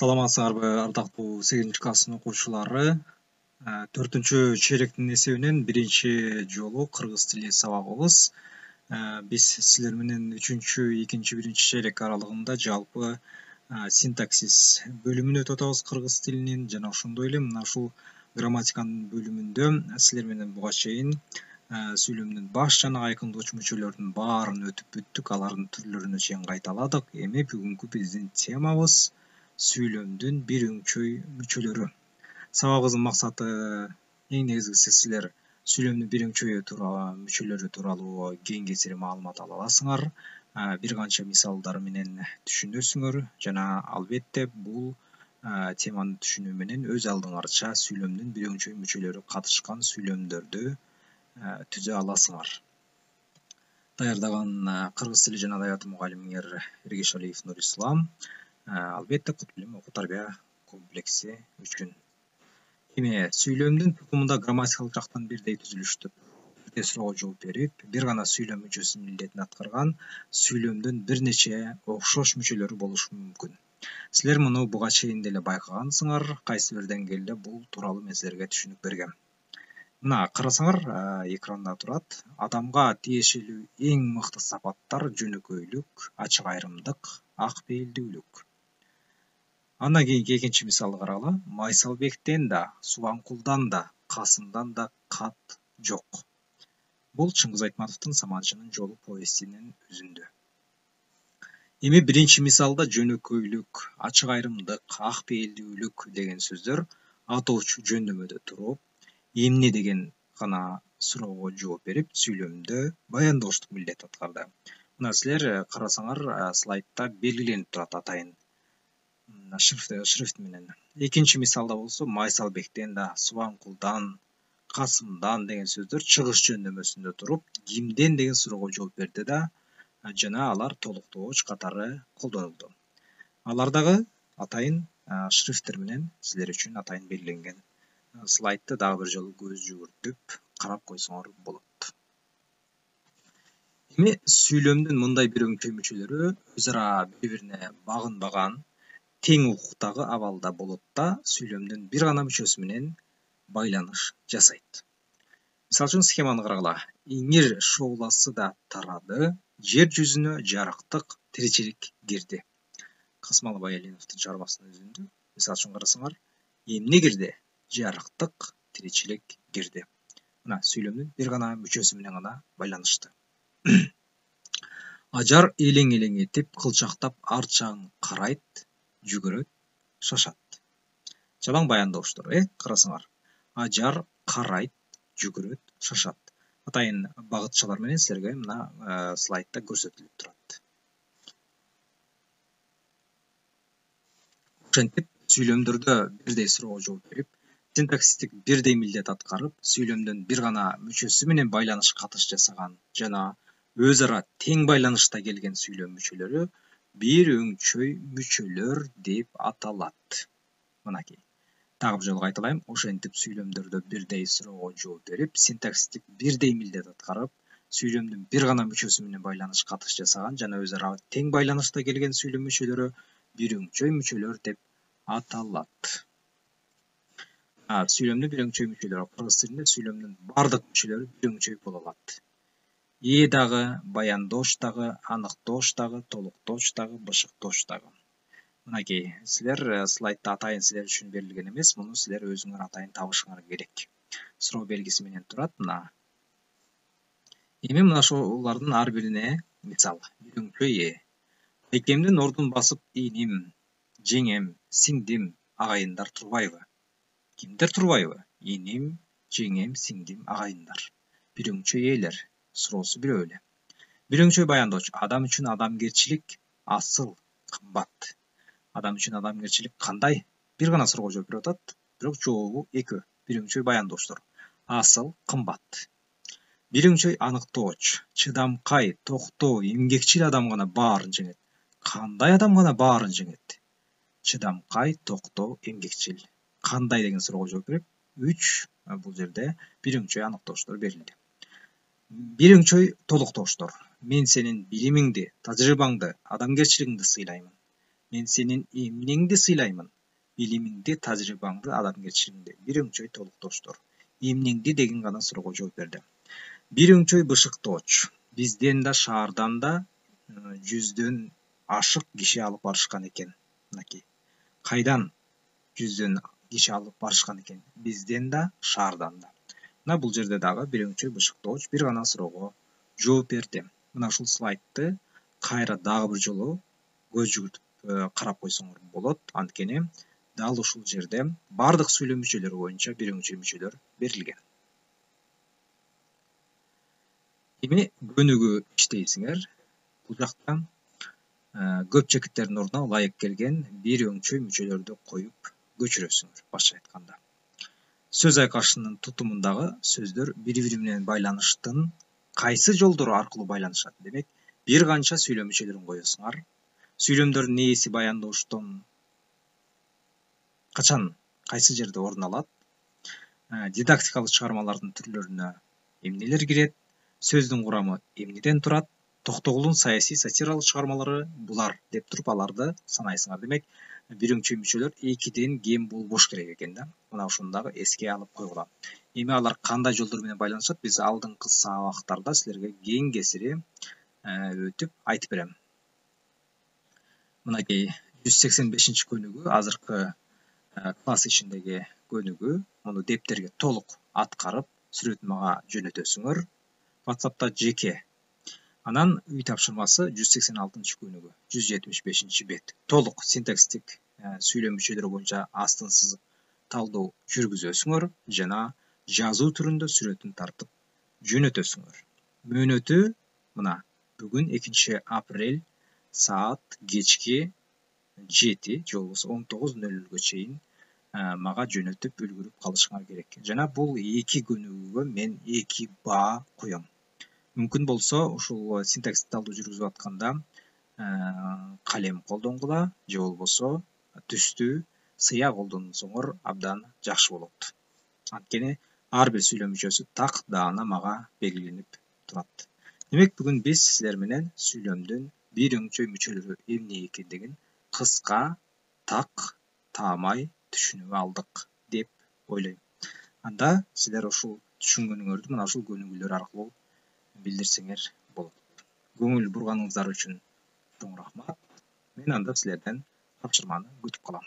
Саламатсыңарбы ардактуу 8 класстын окуучулары. 4 чейректин эсебинен биринчи жолу кыргыз тили сабагыбыз. Биз силер менен 3-2 1 чейрек аралыгында жалпы синтаксис бөлүмүн өтүп атабыз кыргыз тилинин жана ошондой эле мына ушул грамматиканын бөлүмүндө силер менен буга чейин сүйлөмдүн баш жана айкындоочу мүчөлөрүнүн баарын өтүп бүттүк, алардын түрлөрүнө чейин кайталадык. Эми бүгүнкү биздин темабыз сүйлөмдүн бир өңчөй мүчөлөрү. Сабагыбыздын максаты эң негизгиси силер сүйлөмдүн бир өңчөйү тууралуу мүчөлөрү тууралуу кең кесири маалымат ала аласыңар. Бир канча мисалдар менен түшүнөсүңөр жана албетте бул теманы түшүнүү менен өз алдыңарча сүйлөмдүн бир өңчөй мүчөлөрү катышкан сүйлөмдөрдү түзө аласыңар. Даярдаган кыргыз тили жана адабияты мугалимиңер Эргешалиев Нурислам. Албетте кут билим окуу тарбия комплекси үчүн. Эми сүйлөмдүн тукумунда грамматикалык жактан бирдей түзүлүштү. Бирдей суроого жооп берип, бир гана сүйлөм мүчөсүнүн милдетин аткарган сүйлөмдүн бир нече окшош мүчөлөрү болушу мүмкүн. Силер муну буга чейин деле байкагансыңар, кайсы бир деңгээлде бул тууралуу мен силерге түшүнүк бергем. Мына карасаңар, экранда турат. Адамга тиешелүү эң мыкты сапаттар жөнөкөйлүк, ачык айрымдык, ак пейилдүүлүк. Андан кийинки экинчи мисалды карагыла. Майсалбектен да, Субанкулдан да, Касымдан да кат жок. Бул Чыңгыз Айтматовдун Саманчынын жолу повестинин өзүндө. Эми биринчи мисалда жөнөкөйлүк, ачык айрымдык, ак пейилдүүлүк деген сөздөр атоочу жөндөмөдө туруп, эмне деген гана суроого жооп берип, сүйлөмдө баяндоочтук милдет аткарды. Мына силер карасаңар, слайдта белгиленип турат атайын шрифт менен. Экинчи мисалда болсо Майсалбектен да, Субанкулдан, Касымдан деген сөздөр чыгыш жөндөмөсүндө туруп, кимден деген суроого жооп берди да, жана алар толуктооч катары колдонулду. Алар дагы атайын шрифттер менен силер үчүн атайын белгиленген. Слайдты дагы бир жолу көз жүгүртүп карап койсоңор болот. Эми сүйлөмдүн мындай бир өңчөй мүчөлөрү өз ара бири-бирине багынбаган тең укуктагы абалда болот да, сүйлөмдүн бир гана мүчөсү менен байланыш жасайт. Мисалы үчүн схеманы карагыла. Иңир шооласы да тарады, жер жүзүнө жарыктык тиричилик кирди. Касымалы Баялиновдун чыгармасынын өзүндө. Мисалы үчүн карасаңар, эмне кирди? Жарыктык тиричилик кирди. Мына сүйлөмдүн бир гана мүчөсү менен гана байланышты. Ажар элең-элең этип, кылчактап арт жагын карайт, жүгүрөт, шашат. Жалаң баяндооштор, карасаңар. Ажар карайт, жүгүрөт, шашат. Атайын багытчалар менен силерге мына слайдта көрсөтүлүп турат. Ошентип сүйлөмдөрдө бирдей суроого жооп берип, синтаксистик бирдей милдет аткарып, сүйлөмдүн бир гана мүчөсү менен байланыш катыш жасаган жана өз ара тең байланышта келген сүйлөм мүчөлөрү бир өңчөй мүчөлөр деп аталат. Мынакей. Дагы бир жолу кайталайм. Ошентип сүйлөмдөрдө бирдей суроого жооп берип, синтаксистик бирдей милдет аткарып, сүйлөмдүн бир гана мүчөсү менен байланыш катыш жасаган жана өз ара тең байланышта келген сүйлөм мүчөлөрү бир өңчөй мүчөлөр деп аталат. Сүйлөмдүн бир өңчөй мүчөлөрү кыргыз тилинде сүйлөмдүн бардык мүчөлөрү бир өңчөй боло алат. Дагы, баяндооч дагы, аныктооч дагы, толуктооч дагы, бышыктооч дагы. Мынакей, силер слайдта атайын силер үчүн берилген эмес, муну силер өзүңөр атайын табышыңар керек. Суроо белгиси менен турат, мына. Эми мына ошолордун ар бирине мисал, бир өңчөй Экемдин ордун басып иним, жеңем, сиңдим, агайындар турбайбы? Кимдер турбайбы? Иним, жеңем, сиңдим, агайындар. Бир өңчөй ээлер. Суроосу бирөө эле. Бир өңчөй баяндооч. Адам үчүн адамгерчилик асыл, кымбат. Адам үчүн адамгерчилик кандай? Бир гана суроого жооп берип атат, бирок жообу экөө. Бир өңчөй баяндооштор. Асыл, кымбат. Бир өңчөй аныктооч. Чыдамкай, токтоо, эмгекчил адам гана баарын жеңет. Кандай адам гана баарын жеңет? Чыдамкай, токтоо, эмгекчил. Кандай деген суроого жооп берип, 3 бул жерде бир өңчөй аныктооштор берилди. Бир өңчөй толуктооштор. Мен сенин билимиңди, тажрыйбаңды, адамгерчилигиңди сыйлаймын. Мен сенин эмнеңди сыйлаймын? Билимиңди, тажрыйбаңды, адамгерчилигиңди. Бир өңчөй толуктоочтор. Эмнеңди деген гана суроого жооп берди. Бир өңчөй бышыктооч. Бизден да шаардан да 100дөн ашык киши алып барышкан экен. Мынакей. Кайдан 100дөн киши алып барышкан экен? Бизден да, шаардан да. Мына бул жерде дагы бир өңчөй бышыктооч бир гана суроого жооп берди. Мына ушул слайдты кайра дагы бир жолу көз жүгүртүп карап койсоңор болот. Анткени дал ушул жерде бардык сүйлөм мүчөлөрү боюнча бир өңчөй мүчөлөр берилген. Эми көнүгүү иштейсиңер. Бул жакта көп чекиттердин ордуна ылайык келген бир өңчөй мүчөлөрдү коюп көчүрөсүңөр. Башка айтканда, сөз айкашынын тутумундагы сөздөр бири-бири менен байланыштын кайсы жолдору аркылуу байланышат? Демек, бир канча сүйлөм мүчөлөрүн коесуңар. Сүйлөмдөрдүн ээси баяндооштон качан, кайсы жерде орун алат? Дидактикалык чыгармалардын түрлөрүнө эмнелер кирет? Сөздүн курамы эмнеден турат? Токтогулдун саясий сатиралык чыгармалары булар деп туруп аларды санайсыңар. Демек, бир өңчөй мүчөлөр 2ден кем болбош керек экен да. Мына ушуну дагы эске алып койгула. Эми алар кандай жолдор менен байланышат? Биз алдыңкы сабактарда силерге кеңесири өтүп айтып берем. Мынакей 185 көнүгүү азыркы класс ичиндеги көнүгүү. Муну дептерге толук аткарып, сүрөтүн мага жөнөтөсүңөр. WhatsApp'та жеке. Анан үй тапшырмасы 186 көнүгүү, 175 бет. Толук синтаксистик сүйлөм мүчөлөрү боюнча астын сызып талдоо жүргүзөсүңөр жана жазуу түрүндө сүрөтүн тартып жөнөтөсүңөр. Мөөнөтү мына бүгүн 2 апрель саат кечки 7 же болбосо 19:00 чейин мага жөнөтүп үлгүрүп калышыңар керек. Жана бул 2 көнүгүүгө мен 2 баа коём. Мүмкүн болсо ушул синтаксис талдоо жүргүзүп атканда калем колдонгула же болбосо түстүү сыя колдонсоңор абдан жакшы болот. Анткени ар бир сүйлөм мүчөсү так даана мага белгиленип турат. Демек, бүгүн биз силер менен сүйлөмдүн бир өңчөй мүчөлөрү эмне экендигин кыска, так, таамай түшүнүп алдык деп ойлойм. Анда силер ушул түшүнгөнүңөрдү мына ушул көнүгүүлөр аркылуу билдирсеңер болот. Көңүл бурганыңыздар үчүн чоң рахмат. Мен анда силерден тапшырманы күтүп калам.